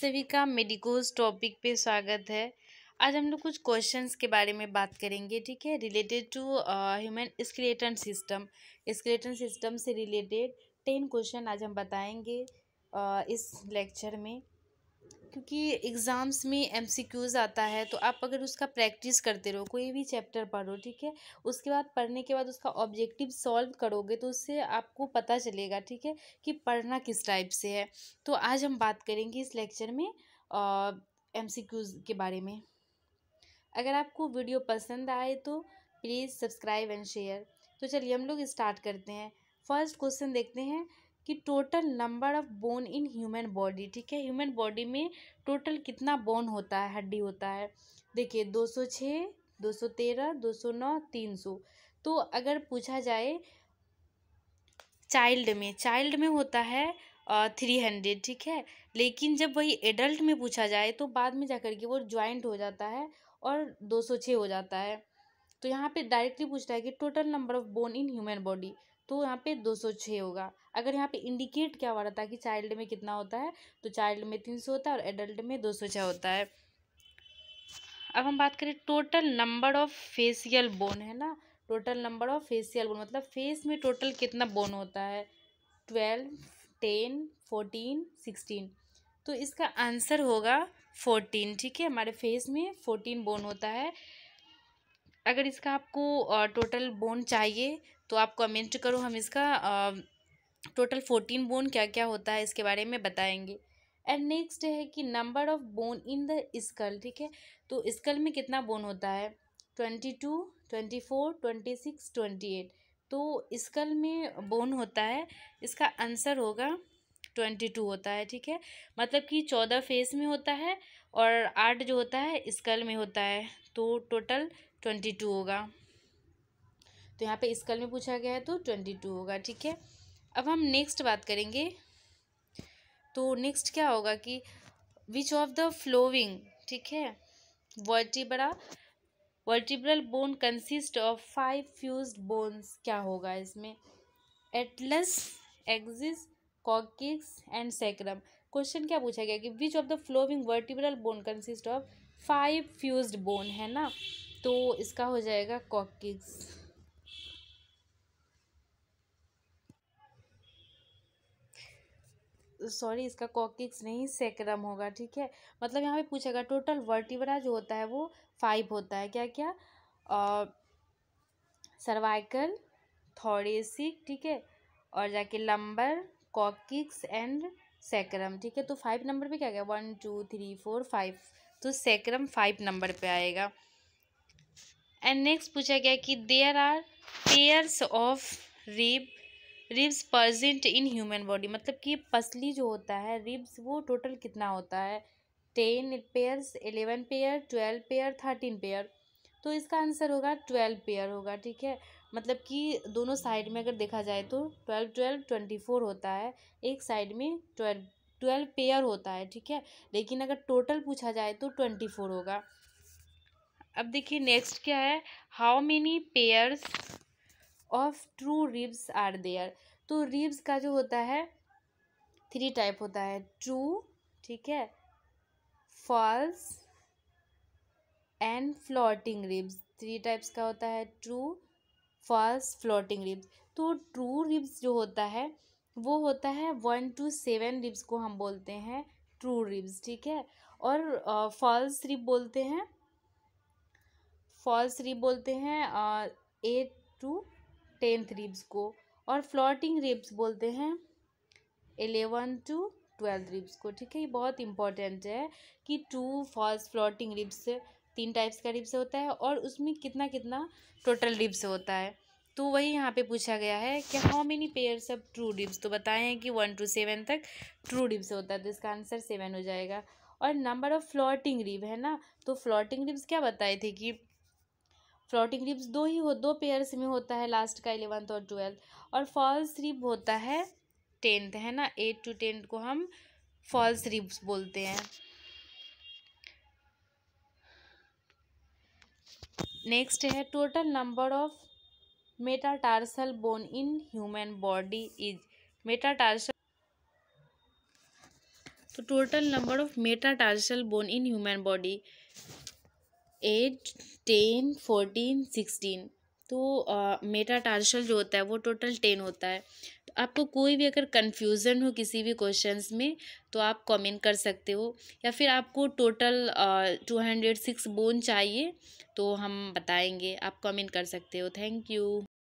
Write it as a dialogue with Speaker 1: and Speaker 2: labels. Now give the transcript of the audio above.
Speaker 1: सभी का medicos topic पे स्वागत है। आज हम लोग कुछ क्वेश्चंस के बारे में बात करेंगे, ठीक है, related to human skeleton system से रिलेटेड 10 क्वेश्चन आज हम बताएंगे इस लेक्चर में। क्योंकि एग्ज़ाम्स में एमसीक्यूज़ आता है, तो आप अगर उसका प्रैक्टिस करते रहो, कोई भी चैप्टर पढ़ो, ठीक है, उसके बाद पढ़ने के बाद उसका ऑब्जेक्टिव सॉल्व करोगे तो उससे आपको पता चलेगा, ठीक है, कि पढ़ना किस टाइप से है। तो आज हम बात करेंगे इस लेक्चर में एमसीक्यूज़ के बारे में। अगर आपको वीडियो पसंद आए तो प्लीज़ सब्सक्राइब एंड शेयर। तो चलिए हम लोग स्टार्ट करते हैं। फर्स्ट क्वेश्चन देखते हैं कि total number of bone in human body, ठीक है, ह्यूमन बॉडी में टोटल कितना बोन होता है, हड्डी होता है। देखिए 206, 213, 209, 300। तो अगर पूछा जाए चाइल्ड में होता है 300, ठीक है, लेकिन जब वही एडल्ट में पूछा जाए तो बाद में जाकर के वो ज्वाइंट हो जाता है और 206 हो जाता है। तो यहाँ पे डायरेक्टली पूछ रहा है कि total number of bone in human body, तो यहाँ पे 206 होगा। अगर यहाँ पे इंडिकेट क्या हो रहा था कि चाइल्ड में कितना होता है, तो चाइल्ड में 300 होता है और एडल्ट में 206 होता है। अब हम बात करें total number of facial bone, है ना, total number of facial bone मतलब फेस में टोटल कितना बोन होता है, 12, 10, 14, 16। तो इसका आंसर होगा 14, ठीक है, हमारे फेस में 14 बोन होता है। अगर इसका आपको टोटल बोन चाहिए तो आप कमेंट करो, हम इसका टोटल 14 बोन क्या क्या होता है इसके बारे में बताएंगे। एंड नेक्स्ट है कि number of bone in the skull, ठीक है, तो स्कल में कितना बोन होता है, 22, 24, 26, 28। तो स्कल में बोन होता है, इसका आंसर होगा 22 होता है, ठीक है, मतलब कि 14 फेस में होता है और 8 जो होता है स्कल में होता है, तो टोटल 22 होगा। तो यहाँ पे स्कल में पूछा गया है तो 22 होगा, ठीक है। अब हम नेक्स्ट बात करेंगे। तो नेक्स्ट क्या होगा कि विच ऑफ द फ्लोइंग, ठीक है, vertebral bone consist of 5 fused bones, क्या होगा इसमें, Atlas, axis, coccyx and sacrum. Question क्या पूछा गया कि which of the flowing vertebral bone consist of 5 fused bone, है ना, तो इसका हो जाएगा कॉक्सिक्स। सॉरी, इसका कॉक्सिक्स नहीं सैक्रम होगा, ठीक है। मतलब यहाँ पे पूछेगा टोटल वर्टिब्रा जो होता है वो 5 होता है, क्या क्या, सर्वाइकल, थोरेसिक, ठीक है, और जाके लंबर, कॉक्सिक्स एंड सैक्रम, ठीक है। तो 5 नंबर पे क्या गया, 1 2 3 4 5, तो सैक्रम 5 नंबर पे आएगा। एंड नेक्स्ट पूछा गया कि there are pairs of ribs present in human body, मतलब कि पसली जो होता है रिब्स वो टोटल कितना होता है, 10 पेयर्स, 11 पेयर, 12 पेयर, 13 पेयर। तो इसका आंसर होगा 12 पेयर होगा, ठीक है, मतलब कि दोनों साइड में अगर देखा जाए तो 12 12 24 होता है, एक साइड में 12 पेयर होता है, ठीक है, लेकिन अगर टोटल पूछा जाए तो 24 होगा। अब देखिए नेक्स्ट क्या है, how many pairs of true ribs are there. तो रिब्स का जो होता है 3 टाइप होता है, ट्रू, ठीक है, false and floating ribs. 3 types का होता है, ट्रू, फॉल्स, फ्लोटिंग रिब्स। तो ट्रू रिब्स जो होता है वो होता है 1 to 7 रिब्स को हम बोलते हैं ट्रू रिब्स, ठीक है, और फॉल्स रिब बोलते हैं, फॉल्स रिब बोलते हैं 8 to 10 रिब्स को, और फ्लोटिंग रिब्स बोलते हैं 11 to 12 रिब्स को, ठीक है। ये बहुत इंपॉर्टेंट है कि true, false, floating ribs 3 types का रिब्स होता है और उसमें कितना कितना टोटल रिब्स होता है। तो वही यहाँ पे पूछा गया है कि how many pairs of true ribs, तो बताए हैं कि 1 to 7 तक ट्रू रिब्स होता है, तो इसका आंसर 7 हो जाएगा। और नंबर ऑफ फ्लोटिंग रिब, है ना, तो फ्लोटिंग रिब्स क्या बताए थे कि फ्लोटिंग रिब्स 2 पेयर्स में होता है, लास्ट का 11th और 12th, और फॉल्स रिब होता है 10th, है ना, 8 to 10 को हम फॉल्स रिब्स बोलते हैं। नेक्स्ट है total number of metatarsal bone in human body is, metatarsal तो total number of metatarsal bone in human body 8, 10, 14, 16। तो मेटाटार्सल जो होता है वो टोटल 10 होता है। तो आपको कोई भी अगर कन्फ्यूज़न हो किसी भी क्वेश्चंस में तो आप कमेंट कर सकते हो, या फिर आपको टोटल 206 बोन चाहिए तो हम बताएंगे, आप कमेंट कर सकते हो। Thank you.